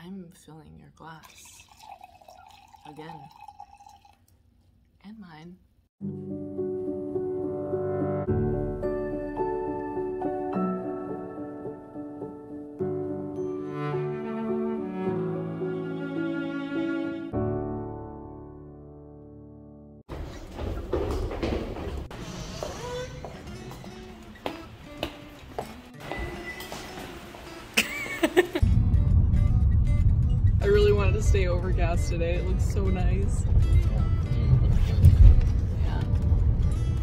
I'm filling your glass. Again. And mine. I really wanted to stay overcast today. It looks so nice. Yeah.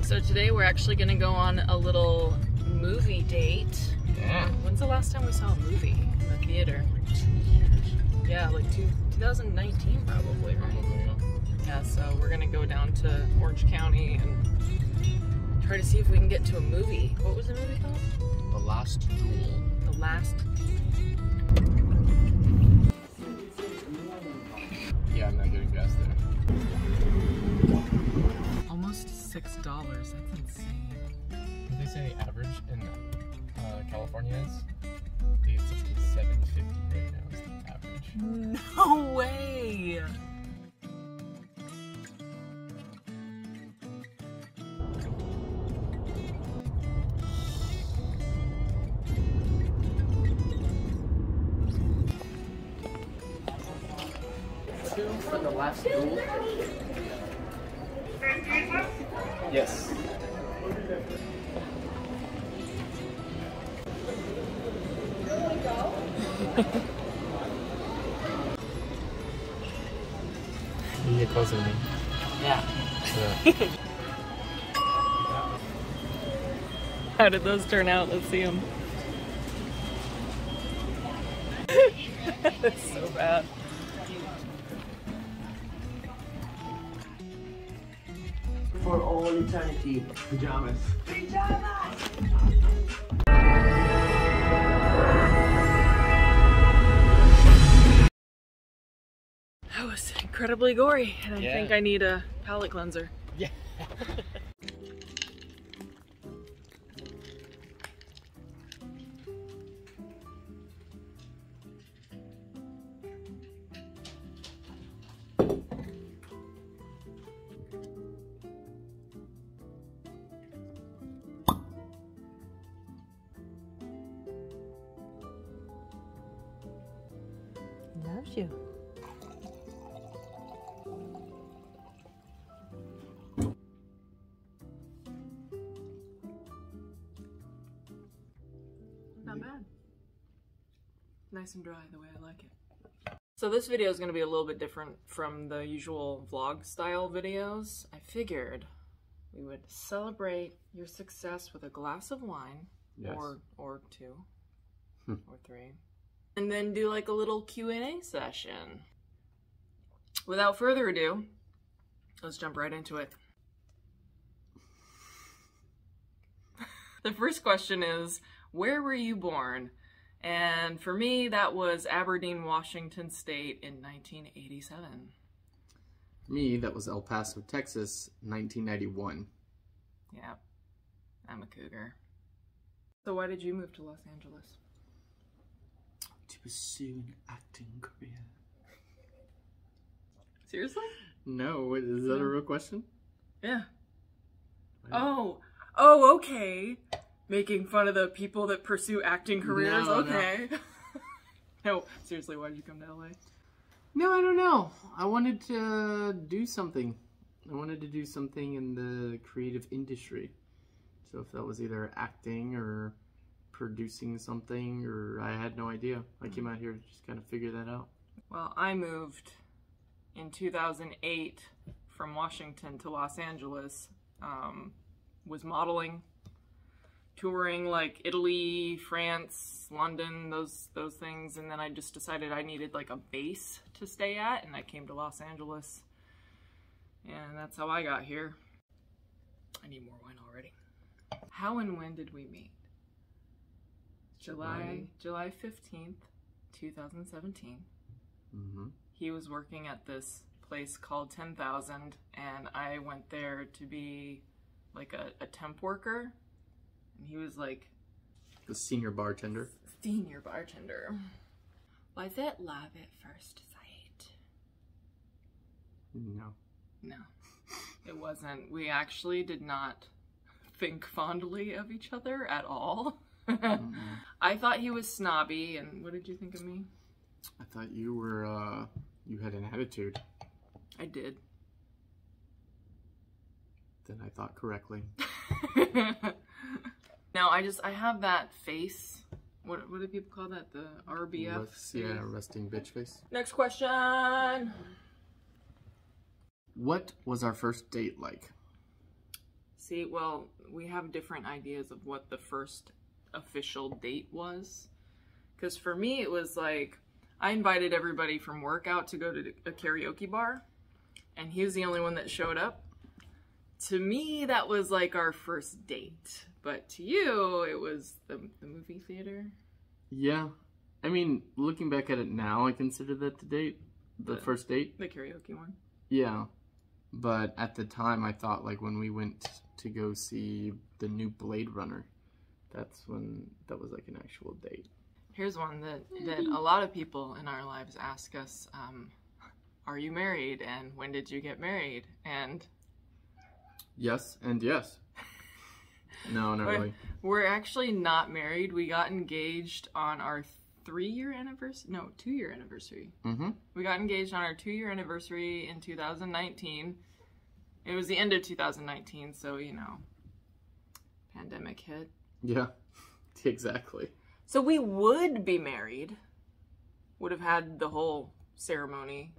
So today we're actually gonna go on a little movie date. Yeah. When's the last time we saw a movie in the theater? Like 2 years. Yeah, like 2019 probably, right? Yeah, so we're gonna go down to Orange County and try to see if we can get to a movie. What was the movie called? The Last Duel. The Last. Yeah, I'm not getting gas there. Almost $6. That's insane. Did they say the average in California is? I think it's like $7.50 right now is the average. No way! For the Last Duel? Yes. You get closer to me. Yeah. Yeah. How did those turn out? Let's see them. That's so bad. For all eternity, pajamas. That was incredibly gory, and I Yeah. think I need a palate cleanser. Yeah. Loves you. Not bad. Nice and dry the way I like it. So this video is going to be a little bit different from the usual vlog style videos. I figured we would celebrate your success with a glass of wine. Yes. Or two or three. And then do like a little Q&A session. Without further ado, let's jump right into it. The first question is, where were you born? And for me, that was Aberdeen, Washington State in 1987. For me, that was El Paso, Texas, 1991. Yeah, I'm a cougar. So why did you move to Los Angeles? To pursue an acting career. Seriously? No, wait, is that a real question? Yeah. Oh, okay. Making fun of the people that pursue acting careers? No, okay. No, seriously, why did you come to LA? No, I don't know. I wanted to do something. I wanted to do something in the creative industry. So if that was either acting or producing something, or I had no idea. I came out here to just kind of figure that out. Well, I moved in 2008 from Washington to Los Angeles. Was modeling, touring like Italy, France, London, those things, and then I just decided I needed like a base to stay at, and I came to Los Angeles, and that's how I got here. I need more wine already. How and when did we meet? July 15th, 2017. Mm-hmm. He was working at this place called 10,000, and I went there to be like a temp worker, and he was like The senior bartender. senior bartender. Was it love at first sight? No. No, it wasn't. We actually did not think fondly of each other at all. I thought he was snobby, and what did you think of me? I thought you were, you had an attitude. I did. Then I thought correctly. No, I have that face. What do people call that? The RBF? Yeah, resting bitch face. Next question! What was our first date like? See, well, we have different ideas of what the first official date was. Because for me, it was like, I invited everybody from work out to go to a karaoke bar, and he was the only one that showed up. To me, that was like our first date. But to you, it was the movie theater. Yeah. I mean, looking back at it now, I consider that the date. The first date. The karaoke one. Yeah. But at the time, I thought, like, when we went to go see the new Blade Runner, that's when that was like an actual date. Here's one that a lot of people in our lives ask us, are you married? And when did you get married? And... Yes, and yes. No, not really. We're actually not married. We got engaged on our 3-year anniversary? No, 2-year anniversary. Mm-hmm. We got engaged on our 2-year anniversary in 2019. It was the end of 2019, so, you know, pandemic hit. Yeah, exactly. So we would be married. Would have had the whole ceremony,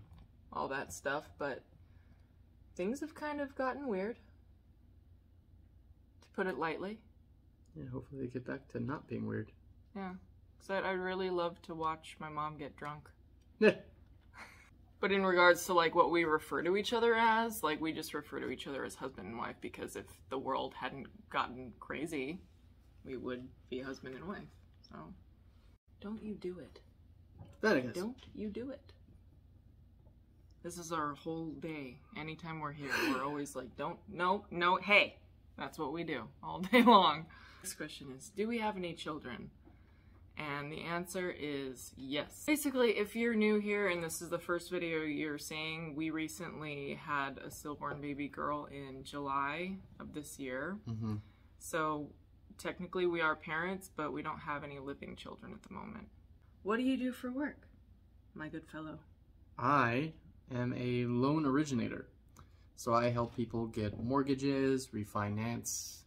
all that stuff, but things have kind of gotten weird, to put it lightly. Yeah, hopefully they get back to not being weird. Yeah, because I'd really love to watch my mom get drunk. Yeah. But in regards to, like, what we refer to each other as, like, we just refer to each other as husband and wife, because if the world hadn't gotten crazy, we would be husband and wife. So, don't you do it. That I guess. Don't you do it. This is our whole day. Anytime we're here, we're always like, no, hey. That's what we do all day long. Next question is, do we have any children? And the answer is yes. Basically, if you're new here and this is the first video you're seeing, we recently had a stillborn baby girl in July of this year. Mm-hmm. So technically we are parents, but we don't have any living children at the moment. What do you do for work, my good fellow? I am a loan originator. So I help people get mortgages, refinance.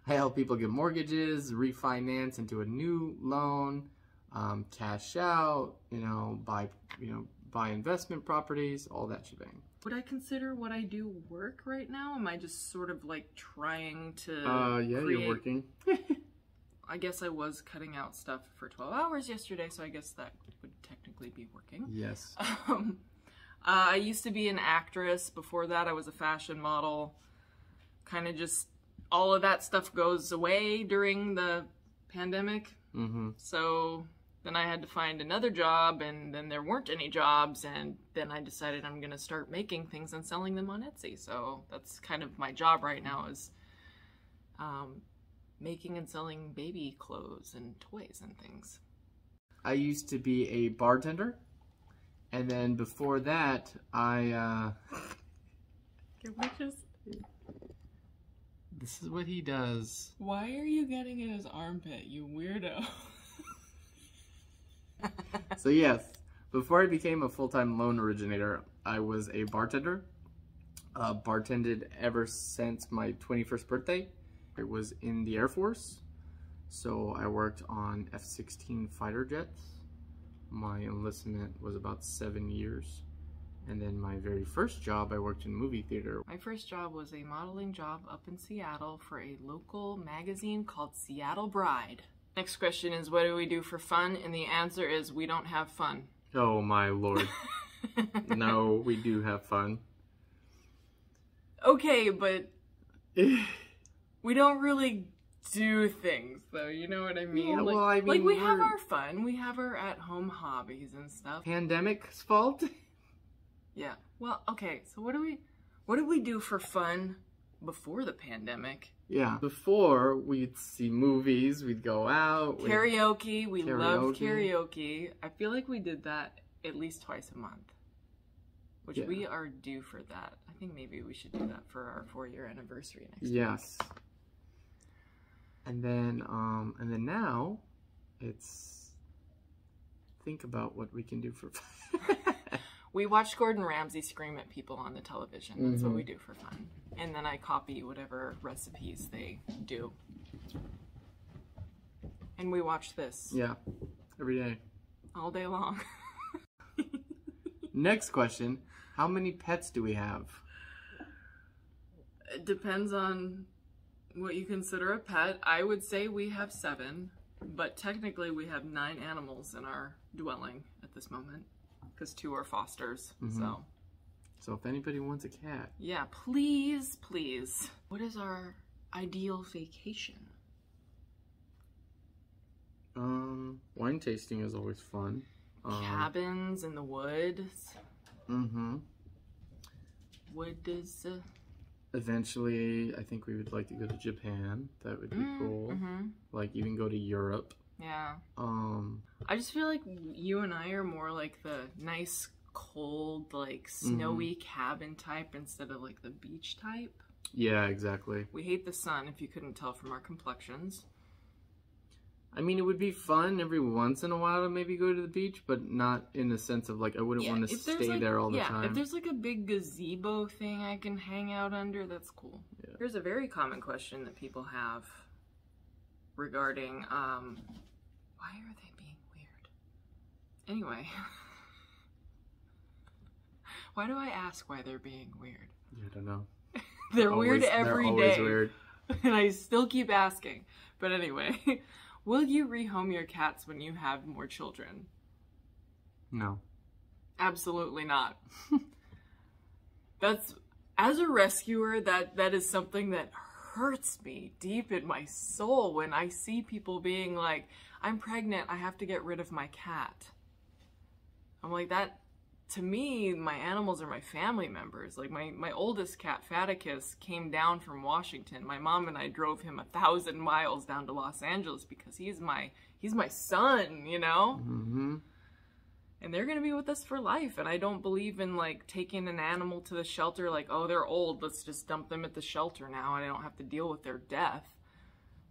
I help people get mortgages, refinance into a new loan, cash out, buy investment properties, all that shebang. Would I consider what I do work right now? Am I just sort of like trying to yeah, create... You're working. I guess I was cutting out stuff for 12 hours yesterday, so I guess that would technically be working. Yes. I used to be an actress. Before that, I was a fashion model. Kind of just, all of that stuff goes away during the pandemic. Mm-hmm. So then I had to find another job, and then there weren't any jobs, and then I decided I'm going to start making things and selling them on Etsy. So that's kind of my job right now, is making and selling baby clothes and toys and things. I used to be a bartender, and then before that, This is what he does. Why are you getting in his armpit, you weirdo? So yes, before I became a full-time loan originator, I was a bartender. Bartended ever since my 21st birthday. I was in the Air Force, so I worked on F-16 fighter jets. My enlistment was about 7 years. And then my very first job, I worked in movie theater. My first job was a modeling job up in Seattle for a local magazine called Seattle Bride. Next question is, what do we do for fun? And the answer is, we don't have fun. Oh my lord. No, we do have fun. Okay, but we don't really do things, though, you know what I mean? Yeah, well, I mean, we have our fun. We have our at-home hobbies and stuff. Pandemic's fault? Yeah. Well, okay, so what do we do for fun before the pandemic. Yeah. Before, we'd see movies, we'd go out. Karaoke. We loved karaoke. I feel like we did that at least twice a month. Which we are due for that. I think maybe we should do that for our 4-year anniversary next week. Yes. And then now, it's think about what we can do for fun. We watch Gordon Ramsay scream at people on the television. That's what we do for fun. And then I copy whatever recipes they do. And we watch this. Yeah, every day. All day long. Next question. How many pets do we have? It depends on what you consider a pet. I would say we have 7. But technically we have 9 animals in our dwelling at this moment. Because 2 are fosters, So if anybody wants a cat. Yeah, please, please. What is our ideal vacation? Wine tasting is always fun. Cabins in the woods. Woods. Eventually, I think we would like to go to Japan. That would be cool. Like even go to Europe. Yeah. I just feel like you and I are more like the nice, cold, like snowy cabin type instead of like the beach type. Yeah, exactly. We hate the sun, if you couldn't tell from our complexions. I mean, it would be fun every once in a while to maybe go to the beach, but not in the sense of like I wouldn't want to stay there all the time. If there's like a big gazebo thing I can hang out under, that's cool. Yeah. Here's a very common question that people have regarding why are they being weird? Anyway, why do I ask why they're being weird? I don't know. They're weird every day. They're always weird. And I still keep asking. But anyway, will you rehome your cats when you have more children? No. Absolutely not. That's, as a rescuer, that is something that hurts me deep in my soul when I see people being like, I'm pregnant, I have to get rid of my cat. I'm like, that, to me, my animals are my family members. Like my oldest cat, Faticus, came down from Washington. My mom and I drove him 1,000 miles down to Los Angeles because he's my son, you know? And they're gonna be with us for life. And I don't believe in like taking an animal to the shelter like, oh, they're old, let's just dump them at the shelter now and I don't have to deal with their death.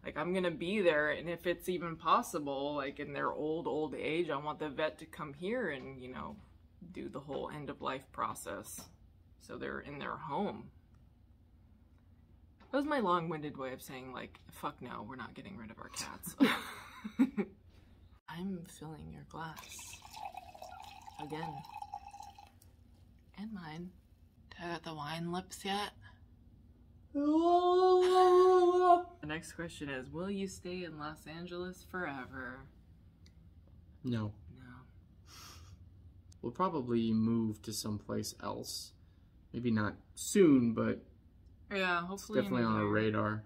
Like, I'm gonna be there, and if it's even possible, like in their old age, I want the vet to come here and, you know, do the whole end-of-life process so they're in their home. That was my long-winded way of saying, like, fuck no, we're not getting rid of our cats. I'm filling your glass. Again. And mine. Do I got the wine lips yet? The next question is, will you stay in Los Angeles forever? No. No. We'll probably move to someplace else. Maybe not soon, but yeah, hopefully it's definitely on our radar.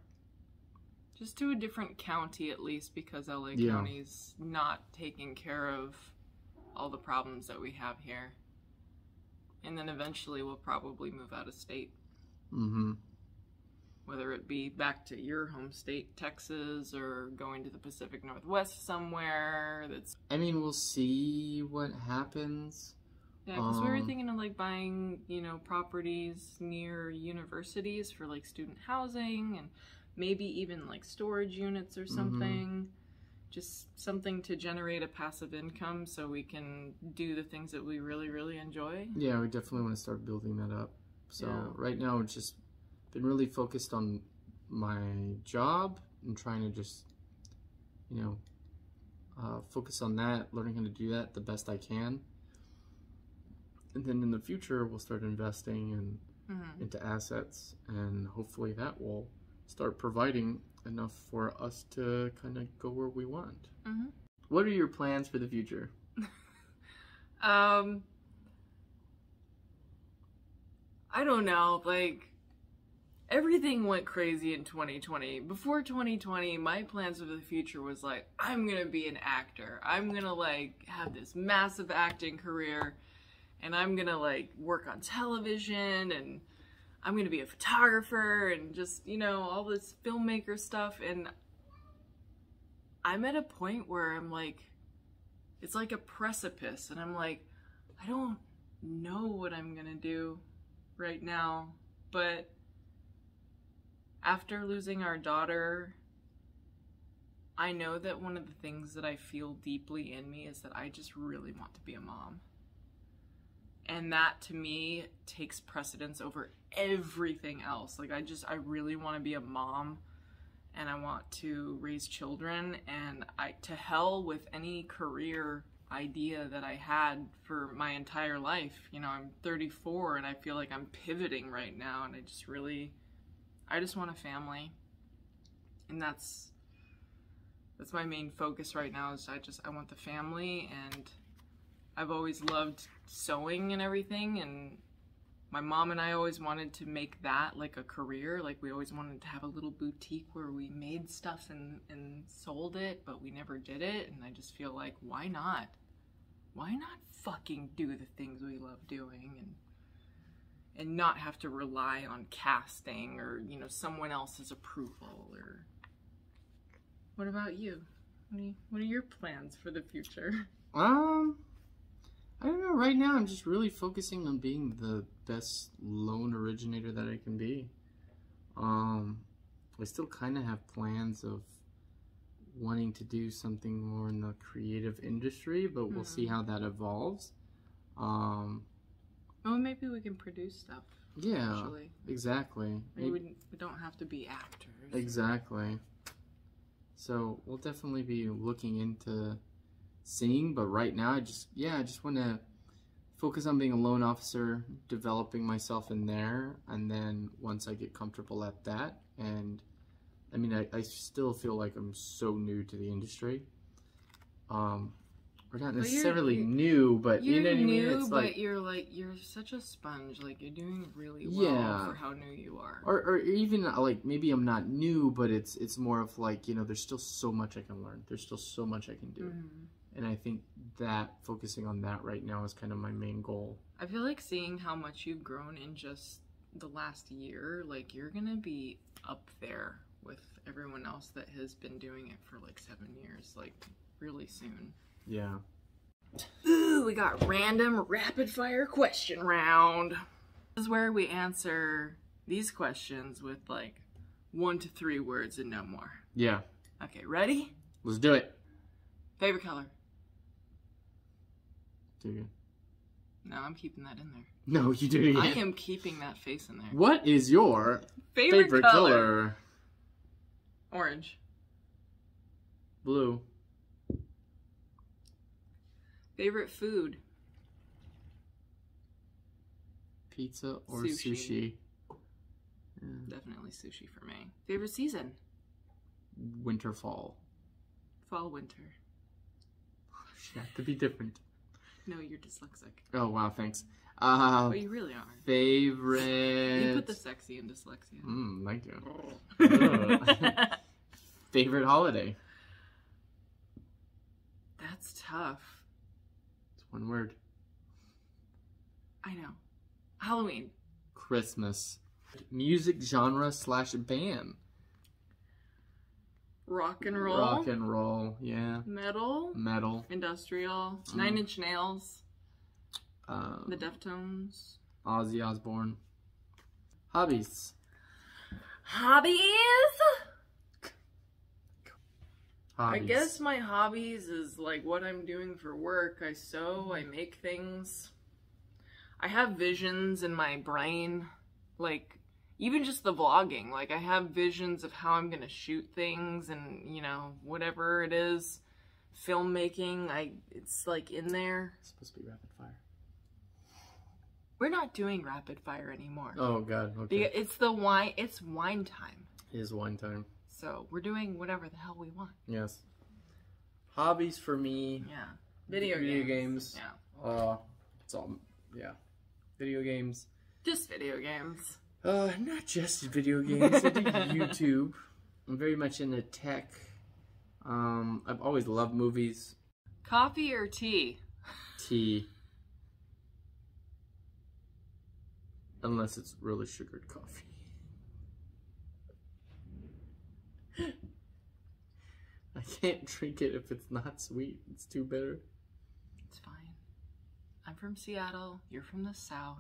Just to a different county at least, because LA County's not taking care of all the problems that we have here. And then eventually we'll probably move out of state. Whether it be back to your home state, Texas, or going to the Pacific Northwest somewhere. I mean, we'll see what happens. Yeah, because we were thinking of like buying, you know, properties near universities for like student housing and maybe even like storage units or something. Just something to generate a passive income so we can do the things that we really, really enjoy. Yeah, we definitely want to start building that up. So right now it's just been really focused on my job and trying to just, you know, focus on that, learning how to do that the best I can. And then in the future, we'll start investing into assets, and hopefully that will start providing enough for us to kind of go where we want. What are your plans for the future? I don't know, like, everything went crazy in 2020. Before 2020, my plans for the future was like, I'm gonna be an actor. I'm gonna like have this massive acting career, and I'm gonna like work on television, and I'm gonna be a photographer and just, you know, all this filmmaker stuff. And I'm at a point where I'm like, it's like a precipice, and I'm like, I don't know what I'm gonna do right now. But after losing our daughter, I know that one of the things that I feel deeply in me is that I just really want to be a mom. And that to me takes precedence over everything else. Like I really want to be a mom, and I want to raise children, and to hell with any career idea that I had for my entire life. You know, I'm 34 and I feel like I'm pivoting right now, and I just want a family. And that's my main focus right now, is I want the family. And I've always loved sewing and everything, and my mom and I always wanted to make that like a career. Like we always wanted to have a little boutique where we made stuff and sold it, but we never did it. And I just feel like, why not? Why not fucking do the things we love doing and not have to rely on casting or, you know, someone else's approval? Or what about you? What are your plans for the future? I don't know. Right now, I'm just really focusing on being the best loan originator that I can be. I still kind of have plans of wanting to do something more in the creative industry, but we'll see how that evolves. Well, maybe we can produce stuff. Yeah, actually. Exactly. Maybe we don't have to be actors. Exactly. So we'll definitely be looking into seeing, but right now I just want to focus on being a loan officer, developing myself in there, and then once I get comfortable at that, and I mean I still feel like I'm so new to the industry. We're not necessarily new, but you know what I mean? It's but you're such a sponge. Like you're doing really well for how new you are. Or even like maybe I'm not new, but it's more of like, you know, there's still so much I can learn. There's still so much I can do. And I think that focusing on that right now is kind of my main goal. I feel like seeing how much you've grown in just the last year, like you're gonna be up there with everyone else that has been doing it for like 7 years, like really soon. Yeah. Ooh, we got random rapid fire question round. This is where we answer these questions with like 1 to 3 words and no more. Yeah. Okay, ready? Let's do it. Favorite color? Do you? No, I'm keeping that in there. No, you do it. I am keeping that face in there. What is your favorite color? Orange. Blue. Favorite food? Pizza or sushi? Yeah. Definitely sushi for me. Favorite season? Winter, fall. Fall, winter. Should have to be different. No, you're dyslexic. Oh, wow, thanks. Oh, you really are. Favorite... You put the sexy in dyslexia. Thank you. Favorite holiday? That's tough. It's one word. I know. Halloween. Christmas. Music genre / band? Rock and roll. Rock and roll, yeah. Metal. Metal. Industrial. 9 Inch Nails. The Deftones. Ozzy Osbourne. Hobbies. Hobbies? Hobbies. I guess my hobbies is like what I'm doing for work. I sew, I make things. I have visions in my brain, like even just the vlogging. Like I have visions of how I'm gonna shoot things and, you know, whatever it is. Filmmaking, it's like in there. It's supposed to be rapid fire. We're not doing rapid fire anymore. Oh god, okay. It's wine time. It is wine time. So we're doing whatever the hell we want. Yes. Hobbies for me. Yeah. Video games. Yeah. It's all, yeah. Video games. Just video games. Not just video games. I do YouTube. I'm very much into tech. I've always loved movies. Coffee or tea? Tea. Unless it's really sugared coffee. I can't drink it if it's not sweet. It's too bitter. It's fine. I'm from Seattle. You're from the South.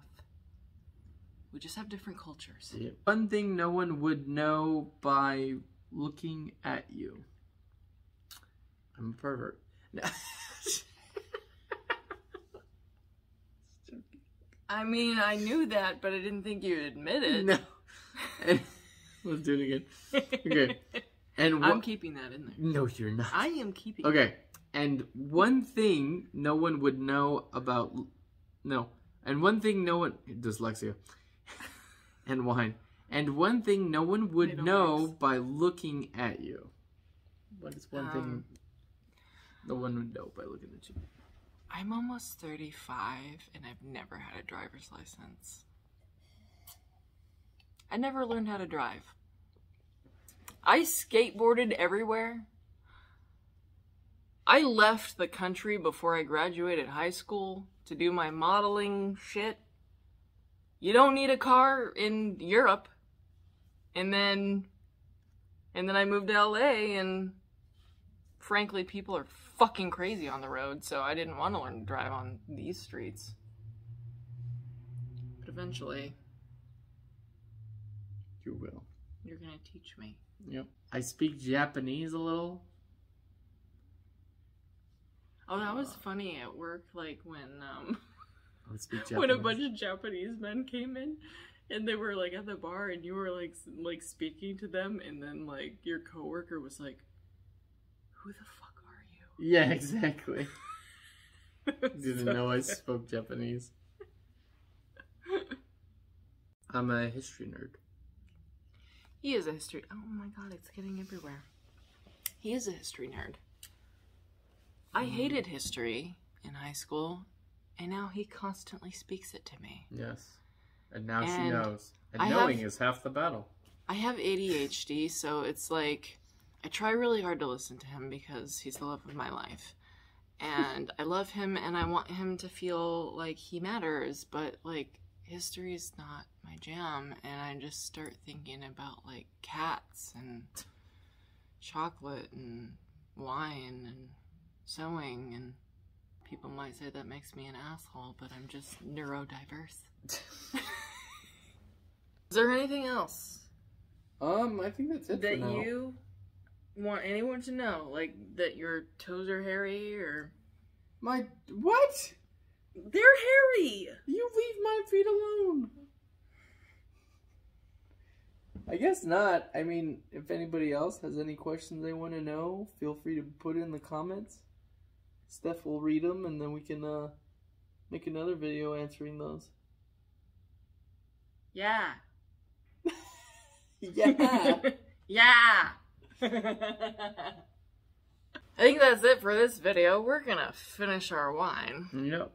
We just have different cultures. Yeah. One thing no one would know by looking at you. I'm a pervert. No. I mean, I knew that, but I didn't think you'd admit it. No. And, let's do it again. Okay. And I'm keeping that in there. No, you're not. I am keeping Okay. And one thing no one would know about... No. And one thing no one... Dyslexia. And wine. And one thing no one would know by looking at you. What is one thing no one would know by looking at you? I'm almost 35 and I've never had a driver's license. I never learned how to drive. I skateboarded everywhere. I left the country before I graduated high school to do my modeling shit. You don't need a car in Europe. And then I moved to LA, and frankly, people are fucking crazy on the road, so I didn't want to learn to drive on these streets. But eventually, You will. you're gonna teach me. Yep. I speak Japanese a little. Oh, that was funny at work, like when I speak Japanese. when a bunch of Japanese men came in and they were like at the bar and you were like speaking to them, and then like your coworker was like, "Who the fuck are you?" Yeah, exactly. Didn't know I spoke Japanese. I'm a history nerd. He is a history. Oh my god, it's getting everywhere. He is a history nerd. I hated history in high school, and now he constantly speaks it to me. Yes. And now she And knows. And I knowing have- is half the battle. I have ADHD, so it's like I try really hard to listen to him because he's the love of my life. And I love him and I want him to feel like he matters, but like history is not my jam, and I just start thinking about like cats and chocolate and wine and sewing, and people might say that makes me an asshole, but I'm just neurodiverse. Is there anything else I think that's it that for now. you want anyone to know? Like that your toes are hairy, or... My... What? They're hairy! You leave my feet alone. I guess not. I mean, if anybody else has any questions they want to know, feel free to put it in the comments. Steph will read them, and then we can make another video answering those. Yeah. Yeah. Yeah! I think that's it for this video. We're gonna finish our wine. Yep.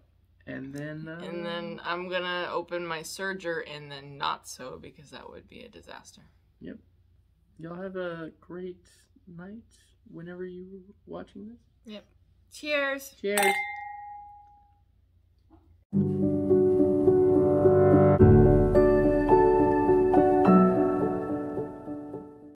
And then I'm gonna open my serger and then not so, because that would be a disaster. Yep. Y'all have a great night whenever you're watching this. Yep. Cheers! Cheers.